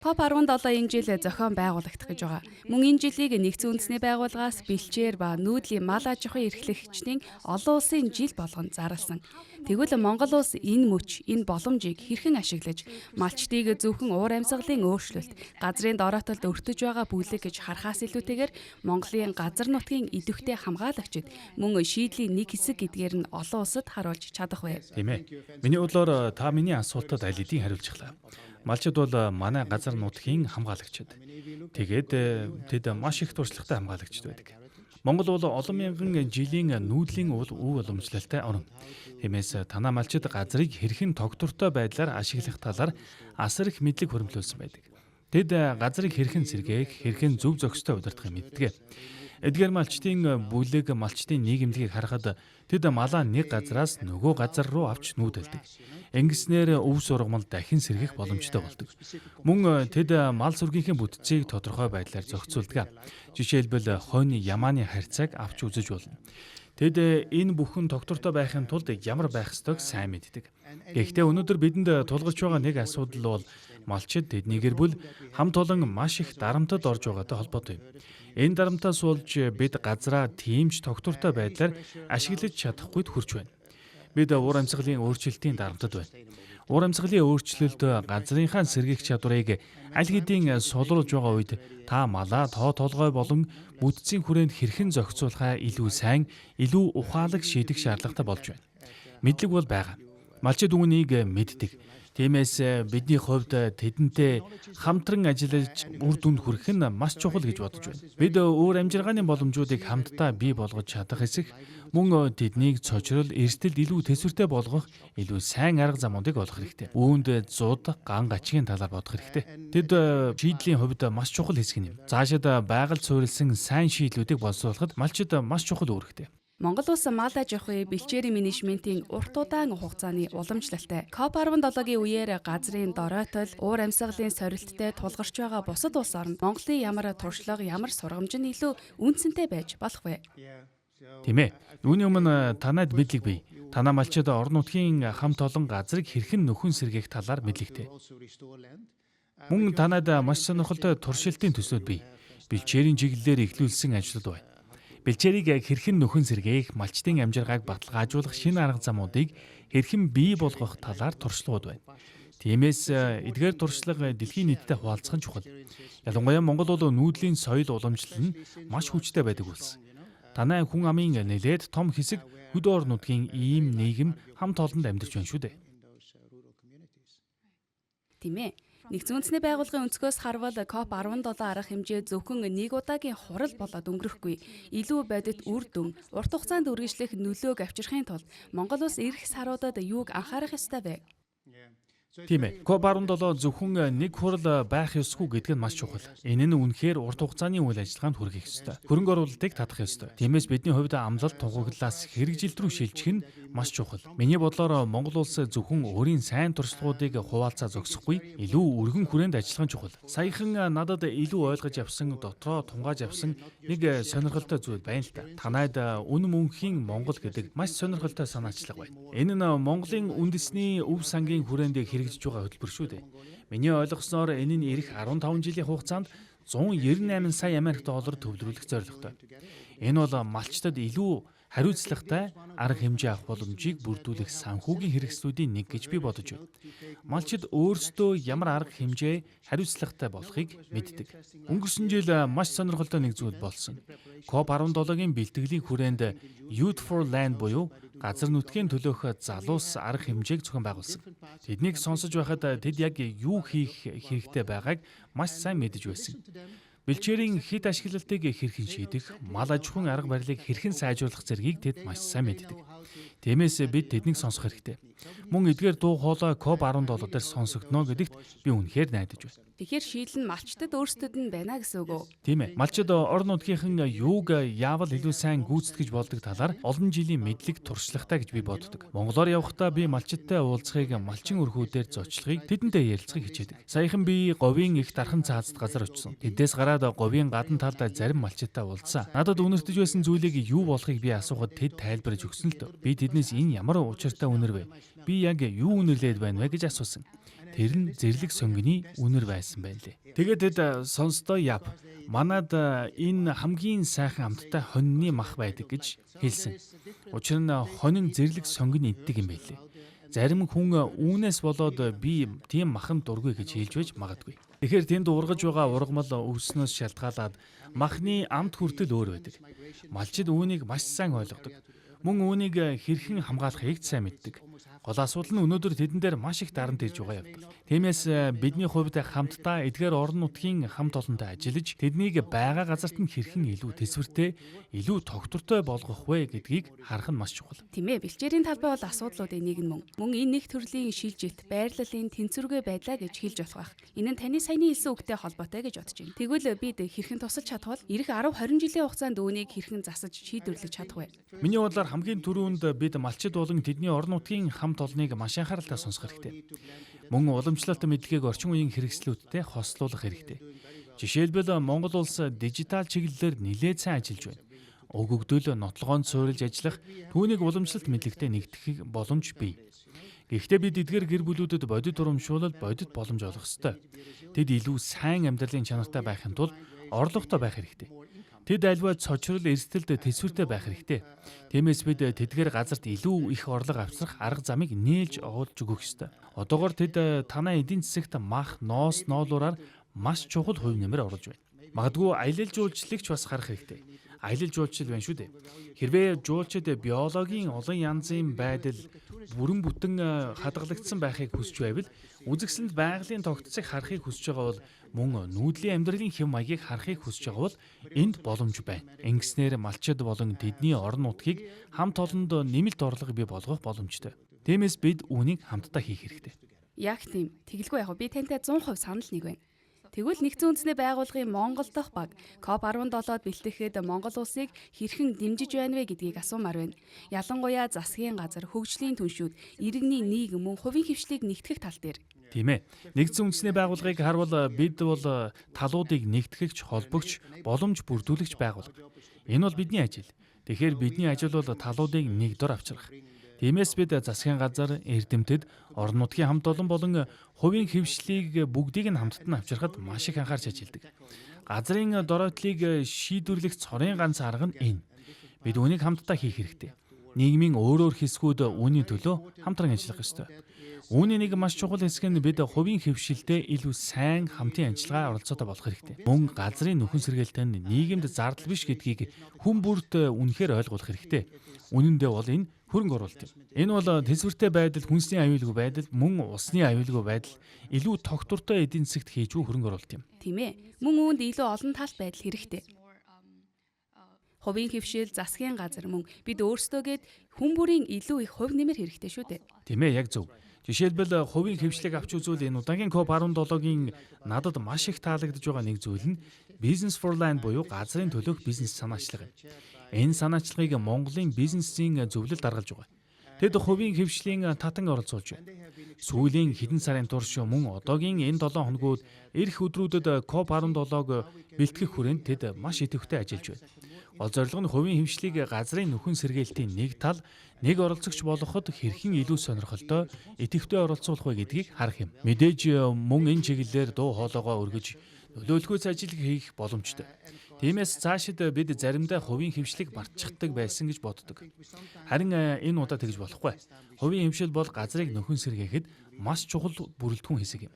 COP17 энэ жил зохион байгуулагдах гэж байгаа. Мөн энэ жилийг нэгдсэн үндэсний байгууллагаас бэлчээр ба нүүдлийн мал аж ахуйн эрхлэгчдийн олон улсын жил болгон зарласан. Тэгвэл Монгол улс энэ мөч, энэ боломжийг хэрхэн ашиглаж, малчдыг зөвхөн уур амьсгалын өөрчлөлт, газрын дороотолд өртөж байгаа бүлэг гэж харахаас илүүтэйгээр Монголын газар нутгийн идэвхтэй хамгаалагчид мөн шийдлийн нэг хэсэг гэдгээр нь олон улсад харуулж чадах вэ? Тийм ээ. Миний бодлоор та миний асуултад аль хэдийн хариулчихлаа. Малчид бол манай газар нутгийн хамгаалагчид. Тэгээд тэд маш их туршлагатай хамгаалагчид байдаг. Монгол бол олон мянган жилийн нүүдлийн үйл уламжлалтай орн. Тиймээс танаа малчид газрыг хэрхэн тогтвортой байдлаар ашиглах талаар асар их мэдлэг хөрвүүлсэн байдаг. Тэд газрыг хэрхэн сэргээх, хэрхэн зөв зохистой удирдахыг мэддэг. Эдгээр малчдын бүлэг малчдын нийгэмлэгийг харахад тэд малаа нэг газраас нөгөө газар руу авч нүүдэлдэг. Ингэснээр өв сургамал дахин сэргэх боломжтой болдог. Мөн тэд мал сүргийнхээ бүтцийг тодорхой байдлаар зохицуулдаг. Жишээлбэл хонь ямааны харьцааг авч үзэж болно. Тэд энэ бүхэн тогтвортой байхын тулд ямар байх ёстойг сайн мэддэг. Гэхдээ өнөөдөр бидэнд тулгарч байгаа нэг асуудал бол малчид тэдний гэр бүл хамт олон маш их дарамтад орж байгаатай холбоотой юм. Энэ дарамтаас болж бид газраа тийм ч тогтвортой байдлаар ашиглаж чадахгүйд хүрч байна. Бид уур амьсгалын өөрчлөлтийн дарамтад байна. Уур амьсгалын өөрчлөлт газрынхаа сэргийх чадварыг аль хэдийн сулруулж байгаа үед та малаа тоо толгой болон бүтцийн хүрээнд хэрхэн зохицуулахаа илүү сайн, илүү ухаалаг шийдэх шаардлагатай болж байна. Мэдлэг бол байгаа. Малчид үүнийг мэддэг. Тиймээс бидний хувьд тэдэнтэй хамтран ажиллаж үр дүнд хүрэх нь маш чухал гэж бодож байна. Бид өөр амжиргааны боломжуудыг хамтдаа бий болгож чадах эсэх мөн тэднийг цочрол, эрсдэлд илүү төсвөртэй болгох илүү сайн арга замуудыг олох хэрэгтэй. Үүнд зуд, ган гачгийн талаар бодох хэрэгтэй. Тэд шийдлийн хувьд маш чухал хэсэг юм. Цаашид байгальд суурилсан сайн шийдлүүдийг боловсруулахад малчид маш чухал үүрэгтэй. Монгол улс мал аж ахуй бэлчээрийн менежментийн урт удаан хугацааны уламжлалтай. COP17-гийн үеэр газрын дороотол, уур амьсгалын сорилттой тулгарч байгаа бусад улс орнд Монголын ямар туршлага, ямар сургамж нь илүү үнцэнтэй байж болох вэ? Тийм ээ. Үүний өмнө танад мэдлэг бий. Танаа малчид орон нутгийн хамт олон газрыг хэрхэн нөхөн сэргээх талаар мэдлэгтэй. Мөн танад маш сонирхолтой туршилтын төслүүд бий. Бэлчээрийн чиглэлээр эхлүүлсэн ажлууд байна. Бэлчээрийг хэрхэн нөхөн сэргээх, малчдын амжиргааг баталгаажуулах шинэ арга замуудыг хэрхэн бий болгох талаар туршлагууд байна. Тиймээс эдгээр туршлага дэлхийн нийтэд хуваалцах нь чухал. Ялангуяа Монгол бол нүүдлийн соёл уламжлал нь маш хүчтэй байдаг улс. Танай хүн амын нэлээд том хэсэг хөд ор нутгийн ийм нийгэм хамт олонд амьдарч байна шүү дээ. Тийм ээ. Нэгдсэн үндэсний байгууллагын өнцгөөс харвал COP17 арга хэмжээ зөвхөн нэг удаагийн хурал болоод өнгөрөхгүй. Илүү бодит үр дүн, урт хугацаанд үргэлжлэх нөлөөг авчрахын тулд Монгол улс ирэх саруудад юуг анхаарах ёстой вэ? Тийм ээ. COP17 зөвхөн нэг хурал байх ёсгүй гэдг нь маш чухал. Энэ нь үнэхээр урт хугацааны үйл ажиллагаанд хүргэх ёстой. Хөрөнгө оруулалтыг татах ёстой. Тиймээс бидний хувьд амлалт тугууглаас хэрэгжилт рүү шилжих нь маш чухал. Миний бодлоор Монгол улс зөвхөн өөрийн сайн туршлагуудыг хуваалцаа зогсохгүй, илүү өргөн хүрээнд ажиллах нь чухал. Саяхан надад илүү ойлгож авсан, дотроо тунгааж авсан нэг сонирхолтой зүйл байна л та. Танайд үн мөнхийн Монгол гэдэг маш сонирхолтой санаачлага байна. Энэ нь Монголын үндэсний өв сангийн хүрээндээ хэрэгжиж байгаа хөтөлбөр шүү дээ. Миний ойлгосноор энэ нь ирэх 15 жилийн хугацаанд 198 сая Америк доллар төвлөрүүлэх зорилготой. Энэ бол малчтад илүү хариуцлагатай арга хэмжээ авах боломжийг бүрдүүлэх санхүүгийн хэрэгслүүдийн нэг гэж би бодож байна. Малчид өөрсдөө ямар арга хэмжээ хариуцлагатай болохыг мэддэг. Өнгөрсөн жил маш сонирхолтой нэг зүйл болсон. COP17-гийн бэлтгэлийн хүрээнд Youth for Land буюу газар нутгийн төлөөх залуус арга хэмжээг зохион байгуулсан. Тэднийг сонсож байхад тэд яг юу хийх хэрэгтэй байгааг маш сайн мэдэж байсан. Бэлчээрийн хит ашиглалтыг хэрхэн шийдэх, мал аж ахуйн арга барилыг хэрхэн сайжруулах зэргийг тэд маш сайн мэддэг. Тиймээс бид тэднийг сонсох хэрэгтэй. Мөн эдгээр дуу хоолой COP17 дээр сонсогдно гэдэгт би үнэхээр найдаж байна. Тэгэхээр шийдэл нь малчтад өөрсдөд нь байна гэсэн үг үү? Тийм ээ. Малчид орон нутгийнхан юуг яавал илүү сайн гүйцэтгэж болдог талаар олон жилийн мэдлэг туршлагатай гэж би боддог. Монголоор явхдаа би малчидтай уулзахыг малчин өрхүүдээр зочлохыг тэдэнтэй ярилцахыг хичээдэг. Саяхан би говийн их дархан цаазд газар очсон. Тэдээс гараад говийн гадна талд зарим малчидтай уулзсан. Надад үнэртэж байсан зүйлийг юу болохыг би асуухад тэд тайлбарж өгсөн л дөө. Би тэднээс энэ ямар учиртай үнэр вэ? Би яг юу үнэрлээд байна вэ гэж асуусан. Тэр нь зэрлэг сонгины үнэр байсан байна лээ. Тэгээд тэд сонсдоо яв. Манад энэ хамгийн сайхан амттай хоньны мах байдаг гэж хэлсэн. Учир нь хонин зэрлэг сонгин иддэг юм байлээ. Зарим хүн үүнээс болоод би тийм махан дургүй гэж хэлж байж магадгүй. Тэгэхээр тэнд ургаж байгаа ургамал өвснөөс шалтгаалаад махны амт хүртэл өөр байдаг. Малчид үүнийг маш сайн ойлгодог. Мөн үүнийг хэрхэн хамгаалахыг сайн мэддэг. Гол асуудал нь өнөөдөр тэдэн дээр маш их дарамт ирж байгаа явдал. Тиймээс бидний хувьд хамтдаа эдгээр орон нутгийн хамт олонтой ажиллаж тэднийг байгаа газарт нь хэрхэн илүү тэсвэртэй, илүү тогтвортой болгох вэ гэдгийг харах нь маш чухал. Тийм ээ, бэлчээрийн талбай бол асуудлуудын нэг нь мөн энэ нэг төрлийн шилжилт, байрлалын тэнцвэргүй байлаа гэж хэлж болох байх. Энэ нь таны саяны хэлсэн үгтэй холбоотой гэж бодож байна. Тэгвэл бид хэрхэн тусалж чадах вэ? Ирэх 10-20 жилийн хугацаанд үүнийг хэрхэн засаж шийдвэрлэж чадах вэ? Миний бодлоор хамгийн түрүүнд бид малчид болон тэдний орон нутгийн хамт олныг маш анхааралтай сонсох хэрэгтэй. Мөн уламжлалт мэдлэгийг орчин үеийн хэрэгслүүдтэй хослуулах хэрэгтэй. Жишээлбэл Монгол улс дижитал чиглэлээр нэлээд сайн ажиллаж байна. Уг өгдөл нотлогоонд суурилж ажиллах, түүнийг уламжлалт мэдлэгтэй нэгтгэх боломж бий. Гэхдээ бид эдгээр гэр бүлүүдэд бодит урамшуулал, бодит боломж олгох ёстой. Тэд илүү сайн амьдралын чанартай байхын тулд орлоготой байх хэрэгтэй. Тэд альва цочрол эрсдэлд төсвөртэй байх хэрэгтэй. Тиймээс бид тэдгээр газарт илүү их орлого авчрах арга замыг нээлж олж өгөх ёстой. Одоогоор тэд танай эдийн засагт мах, ноос, ноолуураар маш чухал хувь нэмэр оруулж байна. Магадгүй аялал жуулчлагч бас харах хэрэгтэй. Аялал жуулчлал байна шүү дээ. Хэрвээ жуулчид биологийн олон янзын байдал бүрэн бүтэн хадгалагдсан байхыг хүсч байвал үзэгсэлд байгалийн тогтцыг харахыг хүсэж байгаа бол мөн нүүдлийн амьдралын хэв маягийг харахыг хүсэж байгаа бол энд боломж байна. Ингэснээр малчид болон тэдний орон нутгийг хамт олонд нэмэлт орлого бий болгох боломжтой. Тиймээс бид үүнийг хамтдаа хийх хэрэгтэй. Яг тийм. Тэгэлгүй яг би тантай 100% санал нэг байна. Тэгвэл Нэгдсэн үндэсний байгууллагын Монгол дахь баг COP17-д бэлтгэхэд Монгол улсыг хэрхэн дэмжиж байна вэ гэдгийг асуумаар байна. Ялангуяа засгийн газар, хөгжлийн түншүүд, иргэний нийгэм мөн хувийн хвшлийг нэгтгэх тал дээр. Тийм ээ. Нэгдсэн үндэсний байгууллагыг харвал бид бол талуудыг нэгтгэгч, холбогч, боломж бүрдүүлэгч байгууллага. Энэ бол бидний ажил. Тэгэхээр бидний ажил бол талуудыг нэг дор авчрах. Тиймээс бид засгийн газар, эрдэмтэд, орон нутгийн хамт олон болон хувийн хвшлийг бүгдийг нь хамтд нь авчрахад маш их анхаарч ажилладаг. Газрын доройтлыг шийдвэрлэх цорын ганц арга нь энэ. Бид үүнийг хамтдаа хийх хэрэгтэй. Нийгмийн өөр хэсгүүд үүний төлөө хамтран ажиллах ёстой. Үүний нэг маш чухал хэсэг нь бид хувийн хвшилдээ илүү сайн хамтын ажиллагаа оролцоотой болох хэрэгтэй. Мөн газрын нөхөн сэргээлт нь нийгэмд зардал биш гэдгийг хүн бүрт үнэхээр ойлгуулах хэрэгтэй. Үнэн дээр бол энэ хөрөнгө оруулалт юм. Энэ бол төсвөртэй байдал, хүнсний аюулгүй байдал, мөн усны аюулгүй байдал илүү тогтвортой эдийн засагт хийж буй хөрөнгө оруулалт юм. Тийм ээ. Мөн үүнд илүү олон талт байдал хэрэгтэй. Хувийн хвшил, засгийн газар мөн бид өөрсдөөгээд хүн бүрийн илүү их хувь нэмэр хэрэгтэй шүү дээ. Тийм ээ, яг зөв. Жишээлбэл хувийн хвшлийг авч үзвэл энэ удаагийн COP17-гийн надад маш их таалагдж байгаа нэг зүйл нь Business for Land буюу газрын төлөөх бизнес санаачлага юм. Энэ санаачлагыг Монголын бизнесийн зөвлөлд даргалж байгаа. Тэд хувийн хвшлийн татан оролцуулж байна. Сүүлийн хэдэн сарын турш мөн одоогийн энэ 7 хоногуд ирэх өдрүүдэд COP17-г бэлтгэх хүрээнд тэд маш идэвхтэй ажиллаж байна. Гол зорилго нь хувийн хвшлийг газрын нөхөн сэргээлтийн нэг тал, нэг оролцогч болгоход хэрхэн илүү сонирхолтой, идэвхтэй оролцуулах вэ гэдгийг харах юм. Мэдээж мөн энэ чиглэлээр дуу хоолойгоо өргөж нөлөөлөхөөс ажил хийх боломжтой. Тиймээс цаашид бид заримдаа хувийн хвшлийг мартчихдаг байсан гэж боддог. Харин энэ удаа тэгж болохгүй. Хувийн хвшил бол газрыг нөхөн сэргээхэд маш чухал бүрэлдэхүүн хэсэг юм.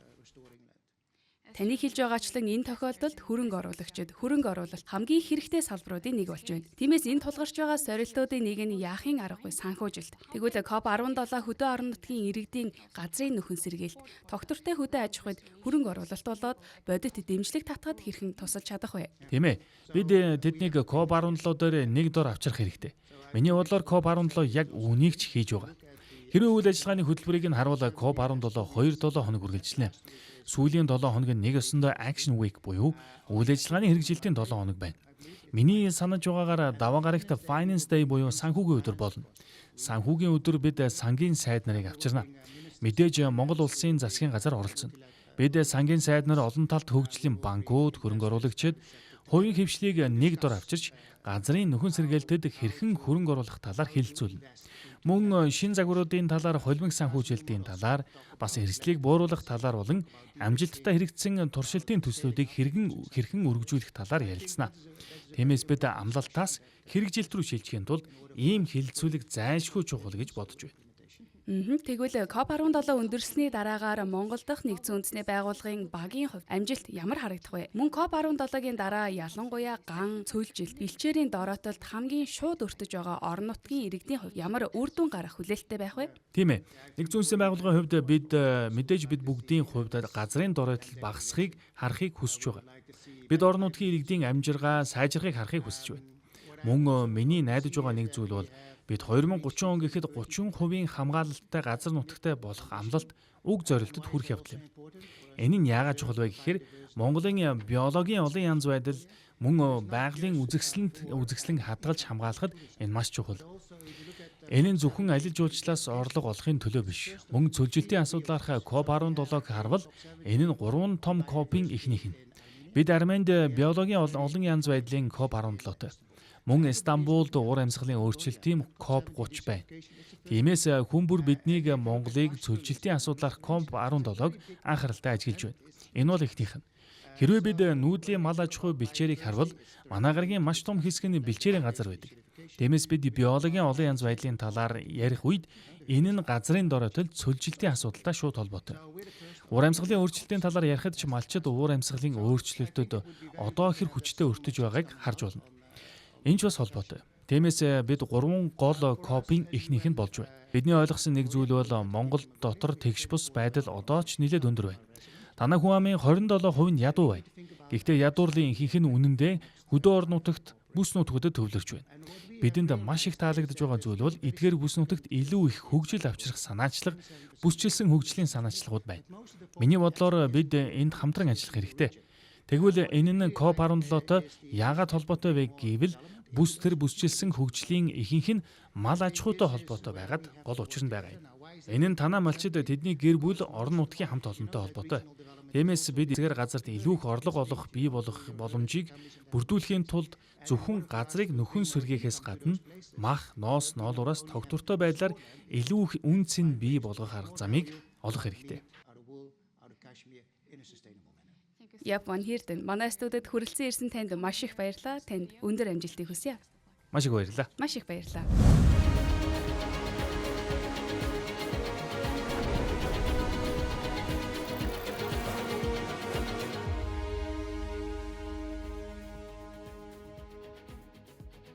Таны хэлж байгаачлан энэ тохиолдолд хөрөнгө оруулагчид хөрөнгө оруулалт хамгийн хэрэгтэй салбаруудын нэг болж байна. Тиймээс энэ тулгарч байгаа сорилтуудын нэг нь яахын аргагүй санхүүжилт. Тэгвэл COP17 хөдөө орон нутгийн иргэдийн газрын нөхөн сэргээлт, тогтвортой хөдөө аж ахуйд хөрөнгө оруулалт болоод бодит дэмжлэг татахад хэрхэн тусалж чадах вэ? Тийм ээ. Бид тэднийг COP17 дээр нэг дор авчрах хэрэгтэй. Миний бодлоор COP17 яг үүнийг ч хийж байгаа. Хэрэв үйл ажиллагааны хөтөлбөрийг нь харуул COP17 2-7 хоног үргэлжилнэ. Сүүлийн 7 хоног нь нэг өсөндөө Action Week буюу үйл ажиллагааны хэрэгжилтийн 7 хоног байна. Миний санаж байгаагаар даваа гарагт Finance Day буюу санхүүгийн өдөр болно. Санхүүгийн өдөр бид сангийн сайд нарыг авчирна. Мэдээж Монгол улсын засгийн газар оролцоно. Бид сангийн сайд нар олон талт хөгжлийн банкуд, хөрөнгө оруулагчид, хувийн хөвшлийг нэг дор авчирч газрын нөхөн сэргээлтэд хэрхэн хөрөнгө оруулах талаар хэлэлцүүлнэ. Мөн шин загваруудын талаар, холимог санхүүжилтийн талаар, бас эрсдлийг бууруулах талаар болон амжилттай хэрэгжсэн туршилтын төслүүдийг хэрхэн өргөжүүлэх талаар ярилцсана. Тиймээс бид амлалтаас хэрэгжилт рүү шилжихийн тулд ийм хэлэлцүүлэг зайлшгүй чухал гэж бодож байна. Тэгвэл COP17 өндөрсөний дараагаар Монгол дахь нэгдсэн үндэсний байгууллагын багийн хувьд амжилт ямар харагдах вэ? Мөн COP17-гийн дараа ялангуяа ган, цөлжилт, бэлчээрийн дороотолд хамгийн шууд өртөж байгаа орон нутгийн иргэдийн хувьд ямар үр дүн гарах хүлээлттэй байх вэ? Тийм ээ. Нэгдсэн үндэсний байгууллагын хувьд бид бүгдийн хувьд газрын дороотол багасхийг харахыг хүсэж байгаа. Бид орон нутгийн иргэдийн амжиргаа сайжрахыг харахыг хүсэж байна. Мөн миний найдаж байгаа нэг зүйл бол бид 2030 он гэхэд 30% хамгаалалттай газар нутагтай болох амлалт уг зорилтод хүрэх явдал юм. Энэ нь яагаад чухал вэ гэхээр Монголын биологийн олон янз байдал мөн байгалийн үзэсгэлэнг хадгалж хамгаалахад энэ маш чухал. Энэ нь зөвхөн алил жуулчлалаас орлого олохын төлөө биш. Мөн цөлжилтийн асуудлаарх COP17-г харвал энэ нь 3 том COP-ийн эхнийх нь. Бид Арменинд биологийн олон янз байдлын COP17-тэй. Мөн Стамбулд уур амьсгалын өөрчлөлтийн COP30 байна. Тиймээс хүн бүр биднийг Монголыг цөлжилтийн асуудлаар COP17-г анхааралтай ажиглаж байна. Энэ бол ихнийх нь. Хэрвээ бид нүүдлийн мал аж ахуй бэлчээрийг харвал манай гарагийн маш том хэсэг нь бэлчээрийн газар байдаг. Тиймээс бид биологийн олон янз байдлын талаар ярих үед энэ нь газрын дороотол цөлжилтийн асуудалтай шууд холбоотой. Уур амьсгалын өөрчлөлтийн талаар ярихад ч малчид уур амьсгалын өөрчлөлтөд одоо хэр хүчтэй өртөж байгааг харж болно. Энэ ч бас холбоотой. Тиймээс бид 3 гол COP-ийн эхнийх нь болж байна. Бидний ойлгосон нэг зүйл бол Монгол дотор тэгш бус байдал одоо ч нэлээд өндөр байна. Танай хүн амын 27% нь ядуу байна. Гэхдээ ядуурлын ихэнх нь үнэндээ хөдөө орон нутагт бүс нутгуудад төвлөрч байна. Бидэнд маш их таалагдж байгаа зүйл бол эдгээр бүс нутагт илүү их хөгжил авчрах санаачлаг, бүсчилсэн хөгжлийн санаачлагууд байна. Миний бодлоор бид энд хамтран ажиллах хэрэгтэй. Тэгвэл энэ нь COP17-той яагаад холбоотой вэ гэвэл бүсчилсэн хөгжлийн ихэнх нь мал аж ахуйтай холбоотой байгаад гол учир нь байгаа юм. Энэ нь танаа малчид тэдний гэр бүл орон нутгийн хамт олонтой холбоотой. Тиймээс бид эсгээр газарт илүү их орлого олох бий болох боломжийг бүрдүүлэхийн тулд зөвхөн газрыг нөхөн сэргээхээс гадна мах, ноос, ноолуураас тогтвортой байдлаар илүү их үн цэн бий болгох арга замыг олох хэрэгтэй. Япон Хэрдэн манай студид хүрэлцэн ирсэн танд маш их баярлалаа. Танд өндөр амжилтыг хүсье. Маш их баярлалаа. Маш их баярлалаа.